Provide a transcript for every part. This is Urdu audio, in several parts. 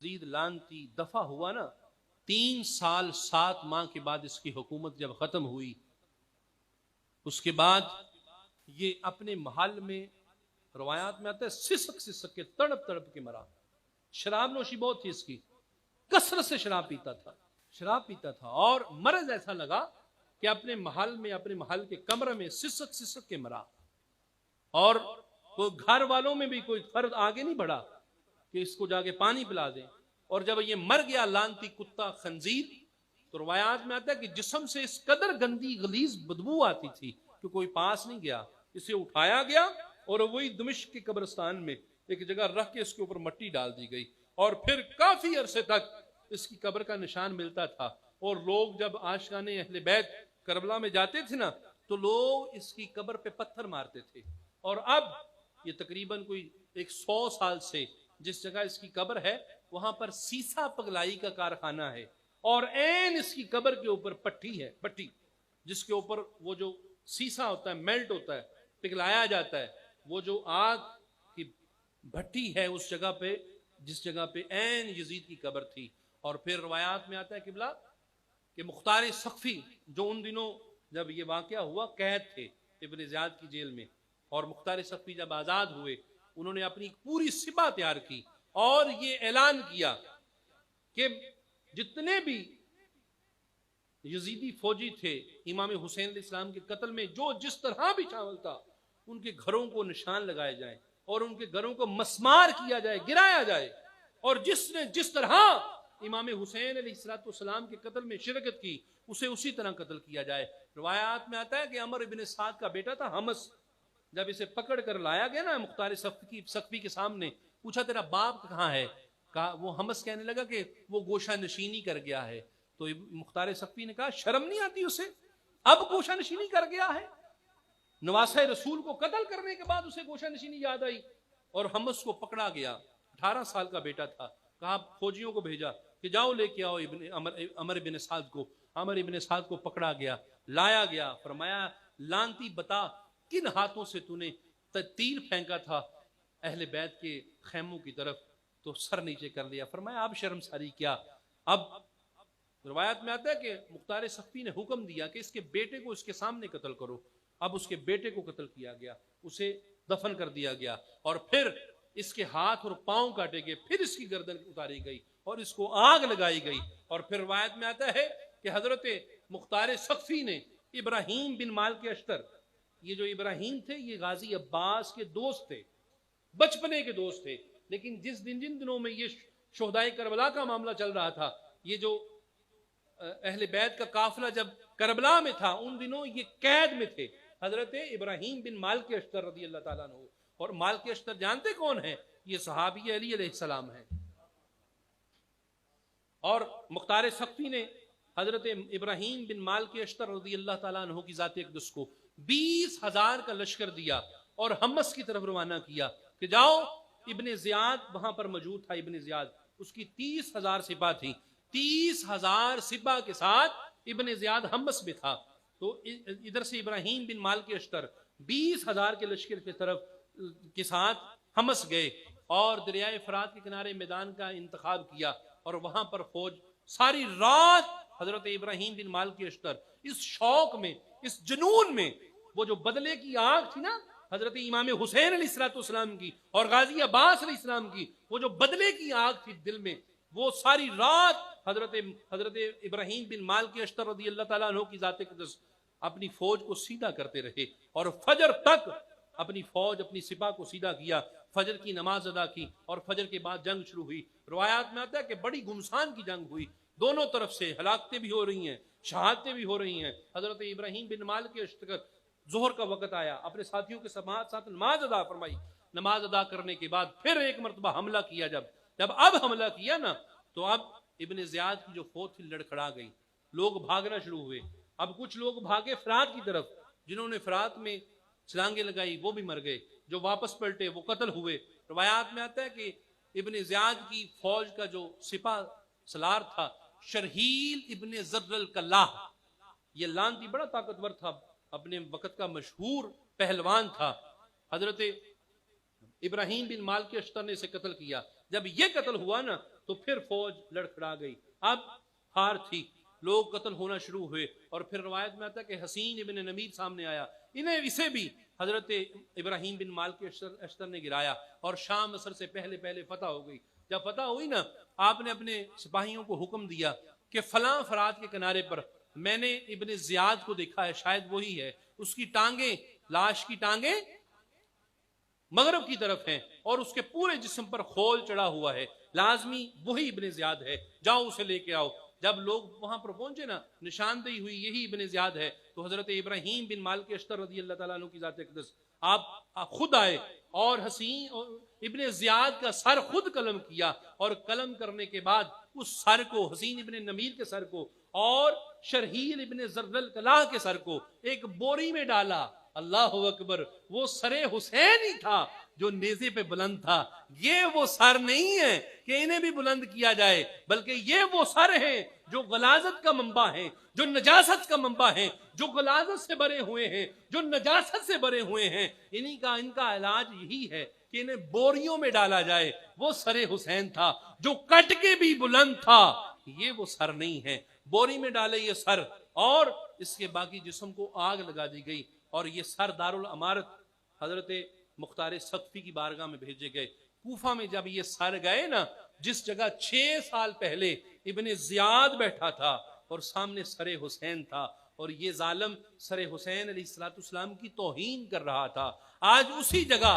یزید لعنتی دفع ہوا نا، 3 سال 7 ماہ کے بعد اس کی حکومت جب ختم ہوئی، اس کے بعد یہ اپنے محل میں، روایات میں آتا ہے سسک سسک کے تڑپ تڑپ کے مرا. شراب نوشی بہت تھی اس کی، کثرت سے شراب پیتا تھا اور مرض ایسا لگا کہ اپنے محل کے کمرے میں سسک سسک کے مرا. اور کوئی گھر والوں میں بھی کوئی فرد آگے نہیں بڑھا کہ اس کو جا کے پانی پلا دیں. اور جب یہ مر گیا لعنتی کتا خنزیر، تو روایات میں آتا ہے کہ جسم سے اس قدر گندی غلیظ بدبو آتی تھی کہ کوئی پاس نہیں گیا. اسے اٹھایا گیا اور وہی دمشق کے قبرستان میں ایک جگہ رکھ کے اس کے اوپر مٹی ڈال دی گئی، اور پھر کافی عرصے تک اس کی قبر کا نشان ملتا تھا. اور لوگ جب عاشقان اہل بیت کربلا میں جاتے تھے نا، تو لوگ اس کی قبر پہ پتھر مارتے تھے. اور اب یہ تقریباً کوئی 100 سال سے جس جگہ اس کی قبر ہے وہاں پر سیسا پگلائی کا کارخانہ ہے، اور عین اس کی قبر کے اوپر پٹی ہے، پٹی جس کے اوپر وہ جو سیسا ہوتا ہے میلٹ ہوتا ہے، پگلایا جاتا ہے، وہ جو آگ کی بھٹی ہے اس جگہ پہ جس جگہ پہ عین یزید کی قبر تھی. اور پھر روایات میں آتا ہے قبلہ کہ مختار سقفی جو ان دنوں جب یہ واقعہ ہوا قید تھے ابن زیاد کی جیل میں، اور مختار سقفی جب آزاد ہوئے انہوں نے اپنی پوری سپاہ تیار کی اور یہ اعلان کیا کہ جتنے بھی یزیدی فوجی تھے امام حسین علیہ السلام کے قتل میں جو جس طرح بھی شامل تھا، ان کے گھروں کو نشان لگائے جائیں اور ان کے گھروں کو مسمار کیا جائے، گرایا جائے، اور جس نے جس طرح امام حسین علیہ السلام کے قتل میں شرکت کی اسے اسی طرح قتل کیا جائے. روایات میں آتا ہے کہ عمر ابن سعد کا بیٹا تھا حمس، جب اسے پکڑ کر لایا گیا نا مختار سقفی کے سامنے، پوچھا تیرا باپ کہاں ہے؟ کہا، وہ حمس کہنے لگا کہ وہ گوشہ نشینی کر گیا ہے. تو مختار سقفی نے کہا شرم نہیں آتی اسے؟ اب گوشہ نشینی کر گیا ہے؟ نواسہ رسول کو قتل کرنے کے بعد اسے گوشہ نشینی یاد آئی. اور حمس کو پکڑا گیا، 18 سال کا بیٹا تھا. کہا فوجیوں کو بھیجا کہ جاؤ لے کے آؤ عمر ابن سعد کو. عمر ابن سعد کو پکڑا گیا، لایا گیا. فرمایا لعنتی بتا کن ہاتھوں سے تو نے تیر پھینکا تھا اہل بیت کے خیموں کی طرف؟ تو سر نیچے کر لیا. فرمایا اب شرم ساری کیا؟ اب روایت میں آتا ہے کہ مختار سقفی نے حکم دیا کہ اس کے بیٹے کو اس کے سامنے قتل کرو. اب اس کے بیٹے کو قتل کیا گیا، اسے دفن کر دیا گیا، اور پھر اس کے ہاتھ اور پاؤں کاٹے گئے، پھر اس کی گردن اتاری گئی اور اس کو آگ لگائی گئی. اور پھر روایت میں آتا ہے کہ حضرت مختار سقفی نے ابراہیم بن مال کے اشتر، یہ جو ابراہیم تھے یہ غازی عباس کے دوست تھے، بچپنے کے دوست تھے، لیکن جن دنوں میں یہ شہدائے کربلا کا معاملہ چل رہا تھا، یہ جو اہل بیت کا قافلہ جب کربلا میں تھا ان دنوں یہ قید میں تھے. حضرت ابراہیم بن مال کے اشتر رضی اللہ تعالیٰ عنہ، اور مال کے اشتر جانتے کون ہیں؟ یہ صحابی علی علیہ السلام ہیں. اور مختار سقفی نے حضرت ابراہیم بن مال کے اشتر رضی اللہ تعالیٰ عنہ کی ذات اقدس کو 20,000 کا لشکر دیا اور حمص کی طرف روانہ کیا کہ جاؤ. ابن زیاد وہاں پر موجود تھا، ابن زیاد، اس کی 30,000 سپاہ تھی. 30,000 سپاہ کے ساتھ ابن زیاد حمص میں تھا. تو ادھر سے ابراہیم بن مال کے اشتر 20,000 کے لشکر کی طرف کے ساتھ حمص گئے اور دریائے فرات کے کنارے میدان کا انتخاب کیا، اور وہاں پر فوج ساری رات حضرت ابراہیم بن مال کے اشتر اس شوق میں، اس جنون میں، وہ جو بدلے کی آگ تھی نا حضرت امام حسین علیہ السلام کی اور غازی عباس علیہ السلام کی، وہ جو بدلے کی آگ تھی دل میں، وہ ساری رات حضرت ابراہیم بن مال کے اشتر رضی اللہ تعالیٰ عنہ کی ذات اقدس اپنی فوج کو سیدھا کرتے رہے اور فجر تک اپنی فوج اپنی سپاہ کو سیدھا کیا. فجر کی نماز ادا کی اور فجر کے بعد جنگ شروع ہوئی. روایات میں آتا ہے کہ بڑی گمسان کی جنگ ہوئی، دونوں طرف سے ہلاکتیں بھی ہو رہی ہیں، شہادتیں بھی ہو رہی ہیں. حضرت ابراہیم بن مال کے اشتر ظہر کا وقت آیا، اپنے ساتھیوں کے ساتھ نماز ادا فرمائی. نماز ادا کرنے کے بعد پھر ایک مرتبہ حملہ کیا. جب اب حملہ کیا نا تو اب ابن زیاد کی جو فوج تھی لڑکھڑا گئی، لوگ بھاگنا شروع ہوئے. اب کچھ لوگ بھاگے فرات کی طرف، جنہوں نے فرات میں چھلانگیں لگائی وہ بھی مر گئے، جو واپس پلٹے وہ قتل ہوئے. روایات میں آتا ہے کہ ابن زیاد کی فوج کا جو سپاہ سالار تھا شرحیل ابن زر الکلاہ، یہ لعنتی بڑا طاقتور تھا، اپنے وقت کا مشہور پہلوان تھا. حضرت ابراہیم بن مال کے اشتر نے اسے قتل کیا. جب یہ قتل ہوا نا تو پھر فوج لڑکھڑا گئی، اب ہار تھی، لوگ قتل ہونا شروع ہوئے، اور پھر روایت میں آتا ہے کہ حسین ابن نمیر سامنے آیا، اسے بھی حضرت ابراہیم بن مالک اشتر نے گرایا، اور شام عصر سے پہلے فتح ہو گئی۔ جب فتح ہوئی نا، آپ نے اپنے سپاہیوں کو حکم دیا کہ فلاں فرات کے کنارے پر میں نے ابن زیاد کو دیکھا ہے، شاید وہی ہے، اس کی ٹانگیں، لاش کی ٹانگیں مغرب کی طرف ہیں اور اس کے پورے جسم پر خول چڑھا ہوا ہے، لازمی وہی ابن زیاد ہے، جاؤ اسے لے کے آؤ۔ جب لوگ وہاں پر پہنچے نا، نشاندہی ہوئی یہی ابن زیاد ہے، تو حضرت ابراہیم بن مالک اشتر رضی اللہ تعالیٰ عنہ کی ذات اقدس آپ خود آئے اور حسین ابن زیاد کا سر خود قلم کیا، اور قلم کرنے کے بعد اس سر کو، حسین ابن نمیر کے سر کو اور شرحیل ابن زرزل کلاہ کے سر کو ایک بوری میں ڈالا۔ اللہ اکبر، وہ سر حسین ہی تھا جو نیزے پہ بلند تھا، یہ وہ سر نہیں ہے کہ انہیں بھی بلند کیا جائے، بلکہ یہ وہ سر ہیں جو غلاظت کا منبع ہیں، جو نجاست کا منبع ہیں، جو غلاظت سے بھرے ہوئے ہیں، جو نجاست سے بھرے ہوئے ہیں، ان کا علاج یہی ہے کہ انہیں بوریوں میں ڈالا جائے۔ وہ سر حسین تھا جو کٹ کے بھی بلند تھا، یہ وہ سر نہیں ہے، بوری میں ڈالے یہ سر، اور اس کے باقی جسم کو آگ لگا دی گئی، اور یہ سر دارالامارت حضرت مختار سقفی کی بارگاہ میں بھیجے گئے۔ کوفہ میں جب یہ سر گئے نا، جس جگہ 6 سال پہلے ابن زیاد بیٹھا تھا اور سامنے سر حسین تھا، اور یہ ظالم سر حسین علیہ السلام کی توہین کر رہا تھا، آج اسی جگہ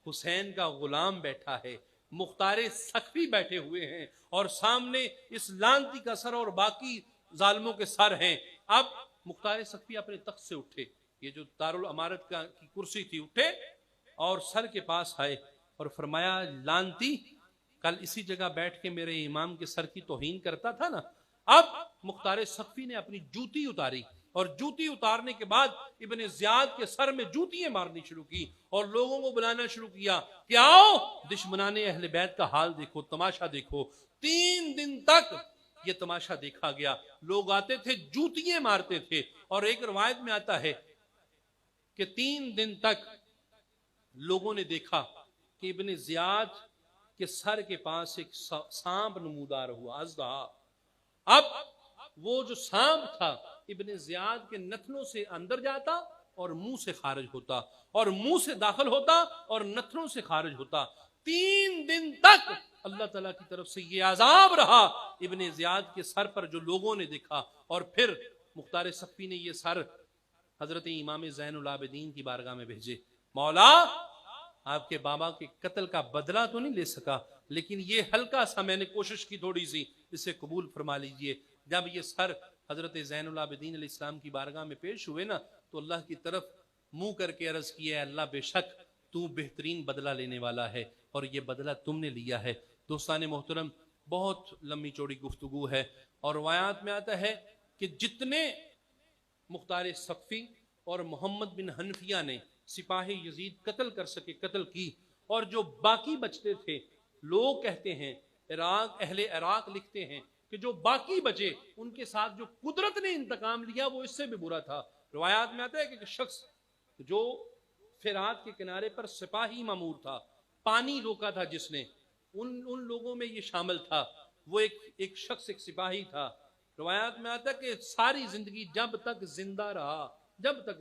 حسین کا غلام بیٹھا ہے، مختار سقفی بیٹھے ہوئے ہیں، اور سامنے اس لعنتی کا سر اور باقی ظالموں کے سر ہیں۔ اب مختار سقفی اپنے تخت سے اٹھے، یہ جو دارالامارت کی کرسی تھی، اٹھے اور سر کے پاس آئے اور فرمایا، لعنتی، کل اسی جگہ بیٹھ کے میرے امام کے سر کی توہین کرتا تھا نا۔ اب مختار سقفی نے اپنی جوتی اتاری، اور جوتی اتارنے کے بعد ابن زیاد کے سر میں جوتیاں مارنی شروع کی، اور لوگوں کو بلانا شروع کیا کہ آؤ دشمنان اہل بیت کا حال دیکھو، تماشا دیکھو۔ 3 دن تک یہ تماشا دیکھا گیا، لوگ آتے تھے، جوتیاں مارتے تھے، اور ایک روایت میں آتا ہے کہ 3 دن تک لوگوں نے دیکھا کہ ابن زیاد کے سر کے پاس ایک سانپ نمودار ہوا، ازدہا۔ اب وہ جو سانپ تھا ابن زیاد کے نتنوں سے اندر جاتا اور منہ سے خارج ہوتا، اور منہ سے داخل ہوتا اور نتنوں سے خارج ہوتا۔ 3 دن تک اللہ تعالیٰ کی طرف سے یہ عذاب رہا ابن زیاد کے سر پر، جو لوگوں نے دیکھا۔ اور پھر مختار سقفی نے یہ سر حضرت امام زین العابدین کی بارگاہ میں بھیجے، مولا آپ کے بابا کے قتل کا بدلہ تو نہیں لے سکا، لیکن یہ ہلکا سا میں نے کوشش کی تھوڑی سی، اسے قبول فرما لیجئے۔ جب یہ سر حضرت زین العابدین علیہ السلام کی بارگاہ میں پیش ہوئے نا، تو اللہ کی طرف منہ کر کے عرض کیا، اللہ بے شک تو بہترین بدلہ لینے والا ہے، اور یہ بدلہ تم نے لیا ہے۔ دوستان محترم، بہت لمبی چوڑی گفتگو ہے، اور روایات میں آتا ہے کہ جتنے مختار سقفی اور محمد بن حنفیہ نے سپاہی یزید قتل کر سکے قتل کی، اور جو باقی بچتے تھے، لوگ کہتے ہیں، اہل عراق لکھتے ہیں کہ جو باقی بچے، ان کے ساتھ جو قدرت نے انتقام لیا وہ اس سے بھی برا تھا۔ روایات میں آتا ہے کہ ایک شخص جو فرات کے کنارے پر سپاہی مامور تھا، پانی روکا تھا جس نے، ان لوگوں میں یہ شامل تھا، وہ ایک شخص، ایک سپاہی تھا۔ روایات میں آتا ہے کہ ساری زندگی جب تک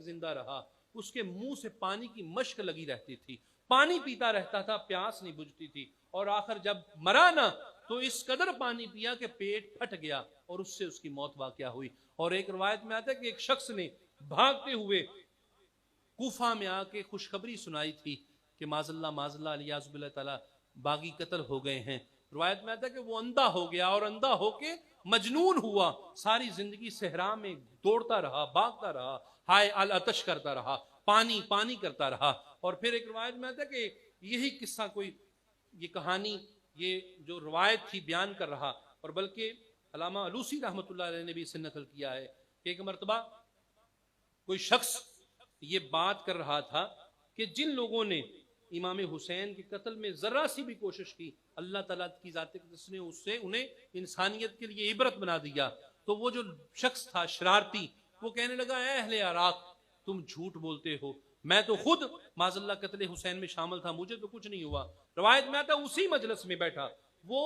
زندہ رہا اس کے منہ سے پانی کی مشک لگی رہتی تھی، پانی پیتا رہتا تھا، پیاس نہیں بجھتی تھی، اور آخر جب مرا نا تو اس قدر پانی پیا کہ پیٹ پھٹ گیا، اور اس سے اس کی موت واقع ہوئی۔ اور ایک روایت میں آتا ہے کہ ایک شخص نے بھاگتے ہوئے کوفہ میں آ کے خوشخبری سنائی تھی کہ معاذ اللہ علیہ باللہ تعالی باغی قتل ہو گئے ہیں۔ روایت میں آتا ہے کہ وہ اندھا ہو گیا، اور اندھا ہو کے مجنون ہوا، ساری زندگی صحرا میں دوڑتا رہا، بھاگتا رہا، ہائے العطش کرتا رہا، پانی کرتا رہا۔ اور پھر ایک روایت میں آتا ہے کہ یہی قصہ، یہ کہانی، یہ جو روایت تھی بیان کر رہا، اور بلکہ علامہ علوسی رحمۃ اللہ علیہ نے بھی اسے نقل کیا ہے کہ ایک مرتبہ کوئی شخص یہ بات کر رہا تھا کہ جن لوگوں نے امام حسین کے قتل میں ذرا سی بھی کوشش کی، اللہ تعالیٰ کی ذات اقدس نے اس سے انہیں انسانیت کے لیے عبرت بنا دیا۔ تو وہ جو شخص تھا شرارتی، وہ کہنے لگا، اے اہل عراق، تم جھوٹ بولتے ہو، میں تو خود معاذ اللہ قتل حسین میں شامل تھا، مجھے تو کچھ نہیں ہوا۔ روایت میں آتا اسی مجلس میں بیٹھا وہ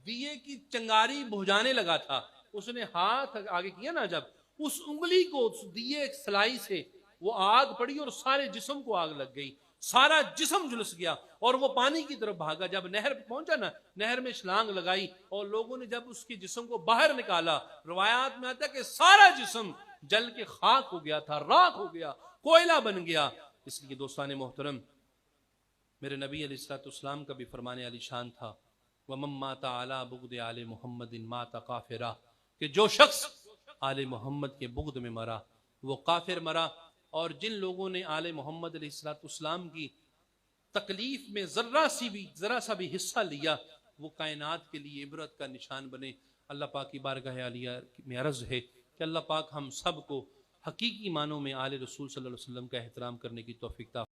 دیے کی چنگاری بجھانے لگا تھا، اس نے ہاتھ آگے کیا نا، جب اس انگلی کو اس دیے سلائی سے وہ آگ پڑی اور سارے جسم کو آگ لگ گئی، سارا جسم جھلس گیا اور وہ پانی کی طرف بھاگا۔ جب نہر پہنچا نا، نہر میں چھلانگ لگائی اور لوگوں نے جب اس کے جسم کو باہر نکالا، روایات میں آتا ہے کہ سارا جسم جل کے خاک ہو گیا تھا، راکھ ہو گیا، کوئلہ بن گیا۔ اس لیے دوستان محترم، میرے نبی علیہ الصلوۃ والسلام کا بھی فرمان علی شان تھا، وَمَن مَاتَ عَلَى بُغْضِ آلِ مُحَمَّدٍ مَاتَ کافرا، کہ جو شخص آل محمد کے بغض میں مرا وہ کافر مرا۔ اور جن لوگوں نے آل محمد علیہ الصلوۃ والسلام کی تکلیف میں ذرا سا بھی حصہ لیا، وہ کائنات کے لیے عبرت کا نشان بنے۔ اللہ پاک کی بارگاہ عالیہ میں عرض ہے کہ اللہ پاک ہم سب کو حقیقی معنوں میں آل رسول صلی اللہ علیہ وسلم کا احترام کرنے کی توفیق عطا